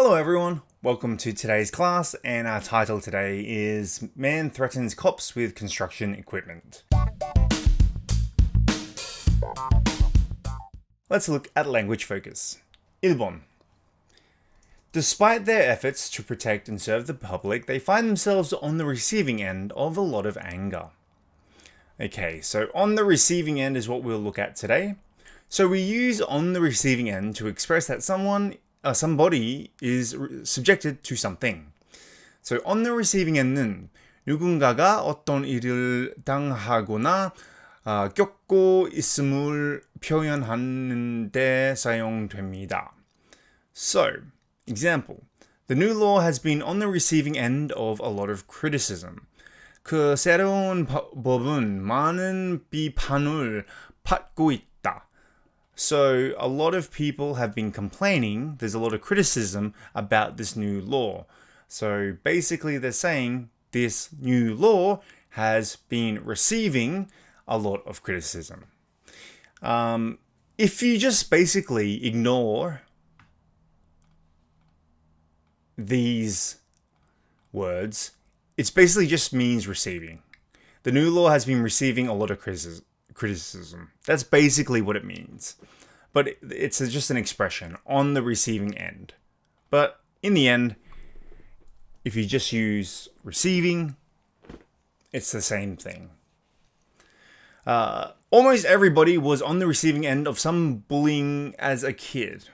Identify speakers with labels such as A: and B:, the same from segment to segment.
A: Hello everyone, welcome to today's class, and our title today is Man Threatens Cops with Construction Equipment. Let's look at language focus. 1번. Despite their efforts to protect and serve the public, they find themselves on the receiving end of a lot of anger. Okay, so on the receiving end is what we'll look at today. So we use on the receiving end to express that somebody is subjected to something. So on the receiving end는 누군가가 어떤 일을 당하거나 겪고 있음을 표현하는 데 사용됩니다. So, example. The new law has been on the receiving end of a lot of criticism. 그 새로운 법은 많은 비판을 받고 있다. So a lot of people have been complaining, there's a lot of criticism about this new law. So basically they're saying this new law has been receiving a lot of criticism. If you just basically ignore these words, it basically just means receiving. The new law has been receiving a lot of criticism. That's basically what it means. But it's just an expression, on the receiving end. But in the end, if you just use receiving, it's the same thing. Almost everybody was on the receiving end of some bullying as a kid.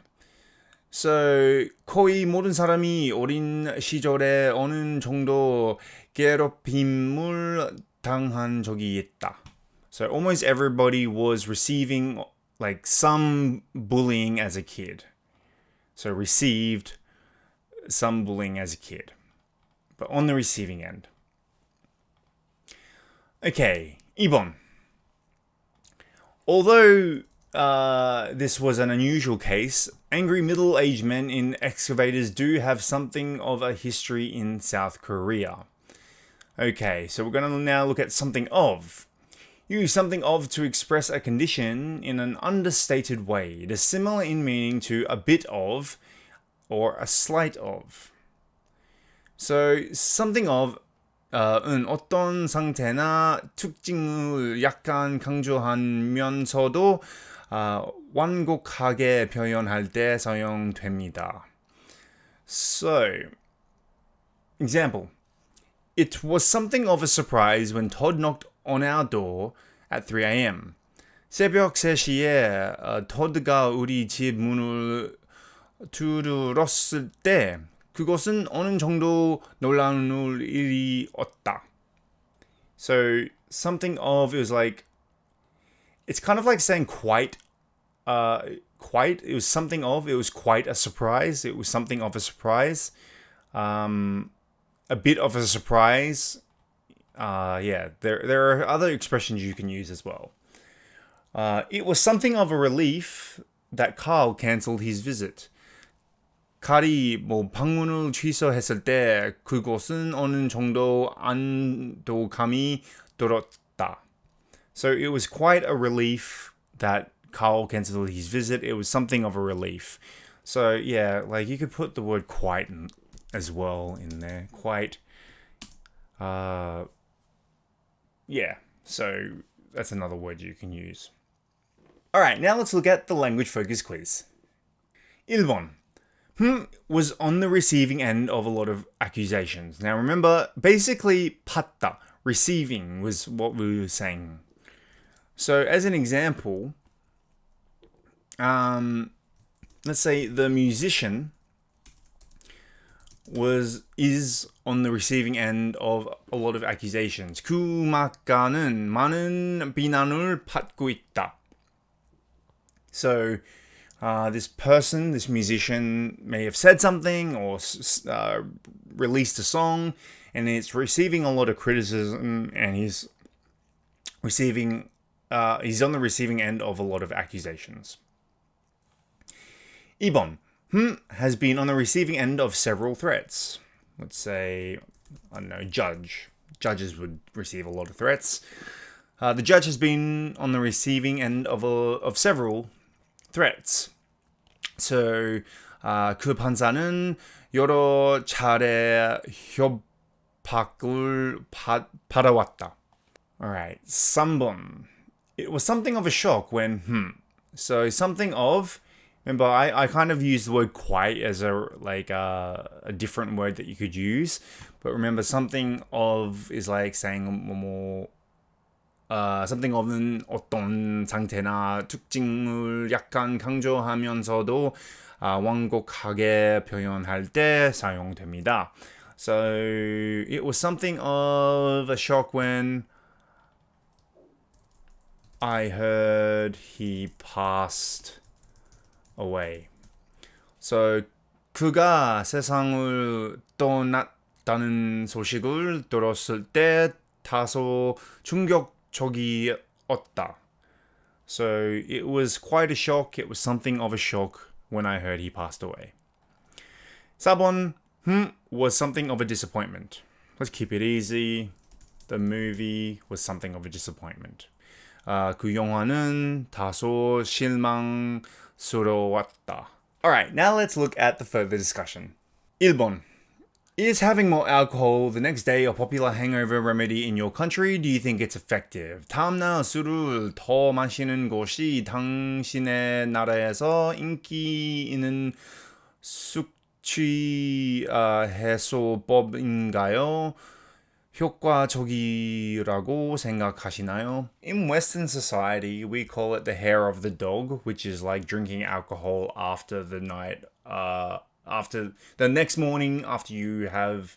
A: So, 거의 모든 사람이 어린 시절에 어느 정도 괴롭힘을 당한 적이 있다. So almost everybody was receiving like some bullying as a kid. So received some bullying as a kid. But on the receiving end. Okay, 2번. Although this was an unusual case, angry middle-aged men in excavators do have something of a history in South Korea. Okay, so we're going to now look at something of. Use something of to express a condition in an understated way. It is similar in meaning to a bit of or a slight of. So something of 은 어떤 상태나 특징을 약간 강조하면서도 완곡하게 표현할 때 사용됩니다. So, example. It was something of a surprise when Todd knocked on our door at 3 a.m. 새벽 3시에 토드가 우리 집 문을 두드렸을 때 그것은 어느 정도 놀라운 일이었다. So something of, it was like, it's kind of like saying quite, it was something of, it was quite a surprise, it was something of a surprise, a bit of a surprise. There are other expressions you can use as well. It was something of a relief that Carl cancelled his visit. 칼이 방문을 취소했을 때 그것은 어느 정도 안도감이 들었다. So it was quite a relief that Carl cancelled his visit. It was something of a relief. So yeah, like you could put the word quite as well in there. Quite. Yeah, so that's another word you can use. Alright, now let's look at the language focus quiz. 1번. Was on the receiving end of a lot of accusations. Now remember, basically, 받다, receiving was what we were saying. So as an example, let's say the musician is on the receiving end of a lot of accusations. 그 음악가는 많은 비난을 받고 있다. So this musician may have said something or released a song, and it's receiving a lot of criticism, and he's on the receiving end of a lot of accusations. 2번. Has been on the receiving end of several threats. Let's say, I don't know, judge. Judges would receive a lot of threats. The judge has been on the receiving end of several threats. So 그 판사는 여러 차례 협박을 받아왔다. Alright, 3번. It was something of a shock when, So something of, remember I kind of used the word quite as a different word that you could use. But remember something of is like saying something of는 어떤 상태나 특징을 약간 강조하면서도 완곡하게 표현할 때 사용됩니다. So it was something of a shock when I heard he passed away. So 그가 세상을 떠났다는 소식을 들었을 때 다소 충격적이었다. So it was quite a shock. It was something of a shock when I heard he passed away. 4번, was something of a disappointment. Let's keep it easy. The movie was something of a disappointment. 그 영화는 다소 실망스러웠다. Alright, now let's look at the further discussion. 1번. Is having more alcohol the next day a popular hangover remedy in your country? Do you think it's effective? 다음날 술을 더 마시는 것이 당신의 나라에서 인기 있는 숙취 해소법인가요? 효과적이라고 생각하시나요? In Western society, we call it the hair of the dog, which is like drinking alcohol after the night, after the next morning after you have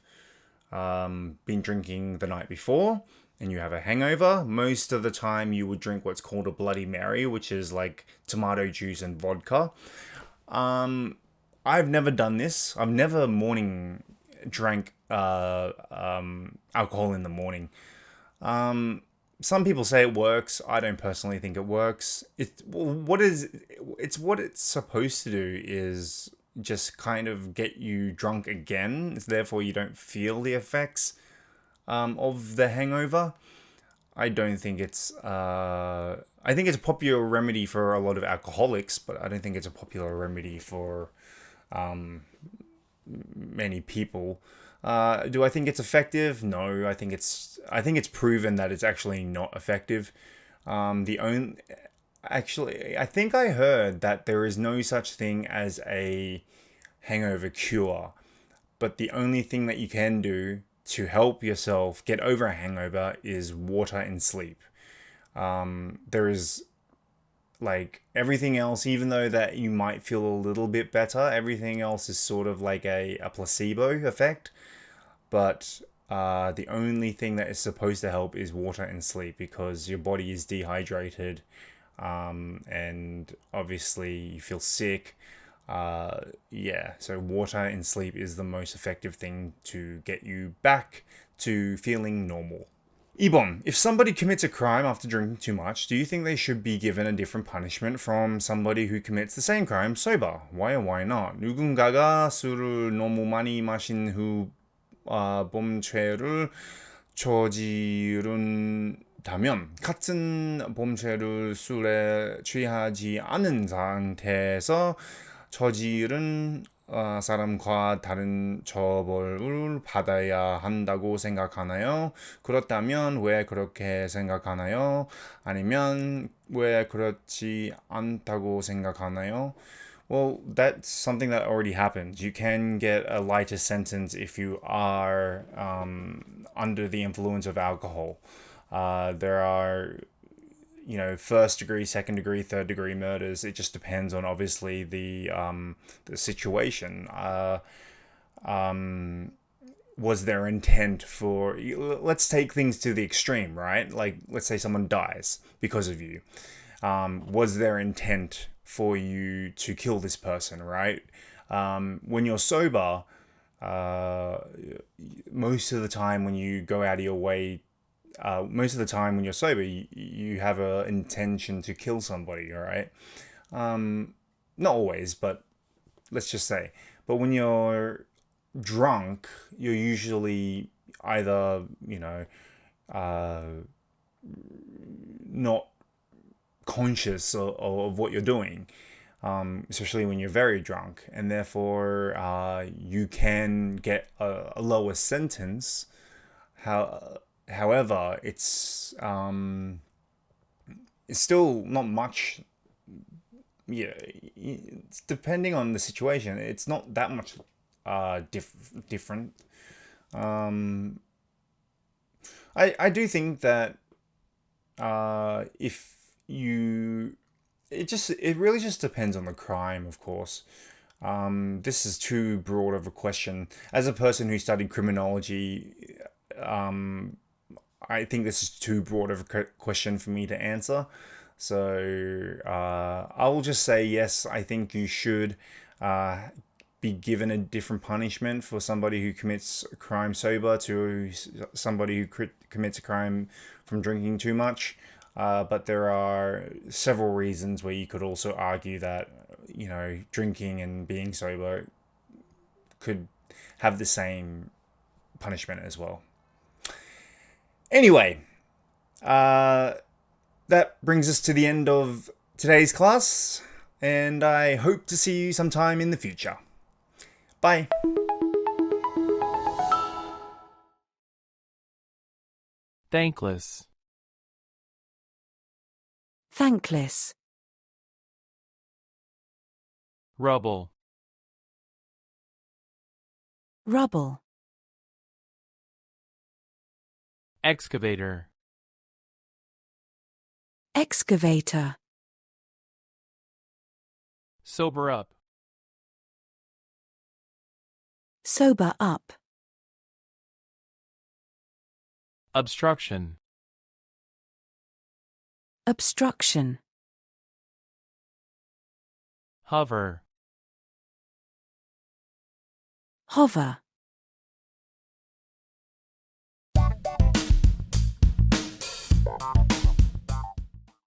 A: been drinking the night before and you have a hangover. Most of the time you would drink what's called a Bloody Mary, which is like tomato juice and vodka. I've never done this. I've never morning drank alcohol in the morning. Some people say it works. I don't personally think it works. It's what it's supposed to do is just kind of get you drunk again. Therefore, you don't feel the effects of the hangover. I don't think it's. I think it's a popular remedy for a lot of alcoholics, but I don't think it's a popular remedy for many people. Do I think it's effective? No, I think it's proven that it's actually not effective. I think I heard that there is no such thing as a hangover cure, but the only thing that you can do to help yourself get over a hangover is water and sleep. There is like everything else, even though that you might feel a little bit better, everything else is sort of like a placebo effect. But the only thing that is supposed to help is water and sleep, because your body is dehydrated, and obviously you feel sick. So water and sleep is the most effective thing to get you back to feeling normal. 2번. If somebody commits a crime after drinking too much, do you think they should be given a different punishment from somebody who commits the same crime sober? Why or why not? 누군가가 술을 너무 많이 마신 후 범죄를 저지른다면 같은 범죄를 술에 취하지 않은 상태에서 저지른 사람과 다른 처벌을 받아야 한다고 생각하나요? 그렇다면 왜 그렇게 생각하나요? 아니면 왜 그렇지 않다고 생각하나요? Well, that's something that already happens. You can get a lighter sentence if you are under the influence of alcohol. There are, first degree, second degree, third degree murders. It just depends on obviously the situation. Was their intent for? Let's take things to the extreme, right? Like, let's say someone dies because of you. Was their intent for you to kill this person, right? When you're sober, most of the time when you go out of your way, most of the time when you're sober, you have an intention to kill somebody, all right? Not always, but let's just say. But when you're drunk, you're usually either, not conscious of what you're doing. especially when you're very drunk, and therefore you can get a lower sentence. However, it's still not much. Yeah, it's depending on the situation. It's not that much different. I do think that if you it really just depends on the crime, of course. This is too broad of a question. As a person who studied criminology, I think this is too broad of a question for me to answer. So I will just say yes, I think you should be given a different punishment for somebody who commits a crime sober to somebody who commits a crime from drinking too much. But there are several reasons where you could also argue that, drinking and being sober could have the same punishment as well. Anyway, that brings us to the end of today's class, and I hope to see you sometime in the future. Bye.
B: Thankless.
C: Thankless.
B: Rubble.
C: Rubble.
B: Excavator.
C: Excavator.
B: Sober up.
C: Sober up.
B: Obstruction.
C: Obstruction.
B: Hover.
C: Hover.